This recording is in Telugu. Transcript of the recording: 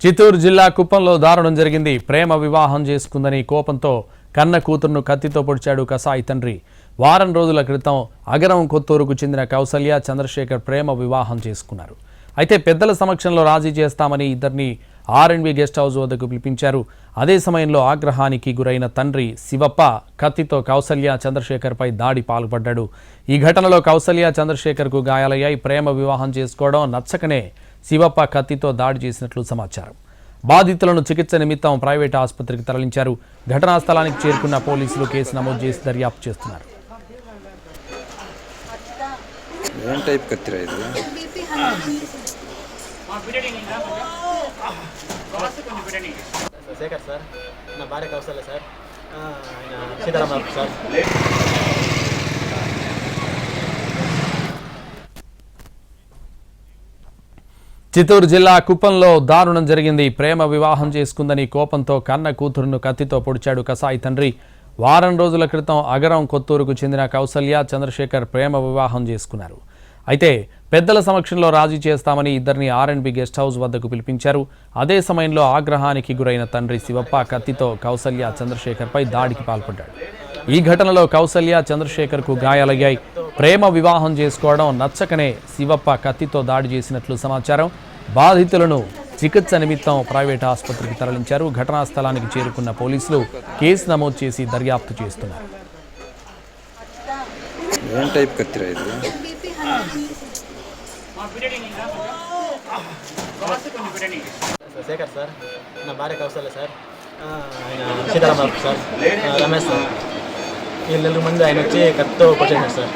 చిత్తూరు జిల్లా కుప్పంలో దారుణం జరిగింది. ప్రేమ వివాహం చేసుకుందని కోపంతో కన్న కూతురును కత్తితో పొడిచాడు కసాయి తండ్రి. వారం రోజుల క్రితం అగరం కొత్తూరుకు చెందిన కౌసల్య చంద్రశేఖర్ ప్రేమ వివాహం చేసుకున్నారు. అయితే పెద్దల సమక్షంలో రాజీ చేస్తామని ఇద్దరిని ఆర్ఎండ్బి గెస్ట్ హౌస్ వద్దకు పిలిపించారు. అదే సమయంలో ఆగ్రహానికి గురైన తండ్రి శివప్ప కత్తితో కౌసల్య చంద్రశేఖర్పై దాడి పాల్పడ్డాడు. ఈ ఘటనలో కౌసల్య చంద్రశేఖర్కు గాయాలయ్యాయి. ప్రేమ వివాహం చేసుకోవడం నచ్చకనే శివప్ప కత్తితో దాడి చేసినట్లు సమాచారం. బాధితులను చికిత్స నిమిత్తం ప్రైవేట్ ఆసుపత్రికి తరలించారు. ఘటనా స్థలానికి చేరుకున్న పోలీసులు కేసు నమోదు చేసి దర్యాప్తు చేస్తున్నారు. శేఖర్ సార్, నా భార్య కౌసల్య సార్, సీతారామరావు సార్. చిత్తూరు జిల్లా కుప్పంలో దారుణం జరిగింది. ప్రేమ వివాహం చేసుకుందని కోపంతో కన్న కూతురును కత్తితో పొడిచాడు కసాయి తండ్రి. వారం రోజుల క్రితం అగరం కొత్తూరుకు చెందిన కౌసల్య చంద్రశేఖర్ ప్రేమ వివాహం చేసుకున్నారు. అయితే పెద్దల సమక్షంలో రాజీ చేస్తామని ఇద్దరిని ఆర్ఎండ్బి గెస్ట్ హౌస్ వద్దకు పిలిపించారు. అదే సమయంలో ఆగ్రహానికి గురైన తండ్రి శివప్ప కత్తితో కౌసల్య చంద్రశేఖర్పై దాడికి పాల్పడ్డాడు. ఈ ఘటనలో కౌసల్య చంద్రశేఖర్కు గాయాలయ్యాయి. ప్రేమ వివాహం చేసుకోవడం నచ్చకనే శివప్ప కత్తితో దాడి చేసినట్లు సమాచారం. బాధితులను చికిత్స నిమిత్తం ప్రైవేట్ ఆసుపత్రికి తరలించారు. ఘటనా స్థలానికి చేరుకున్న పోలీసులు కేసు నమోదు చేసి దర్యాప్తు చేస్తున్నారు. శేఖర్ సార్, నా భార్య Kausalya sir, Sitaramarao sir, Ramesh sir. 7 నెలల ముందు ఆయన వచ్చి కత్తితో కొట్టేశారు సార్.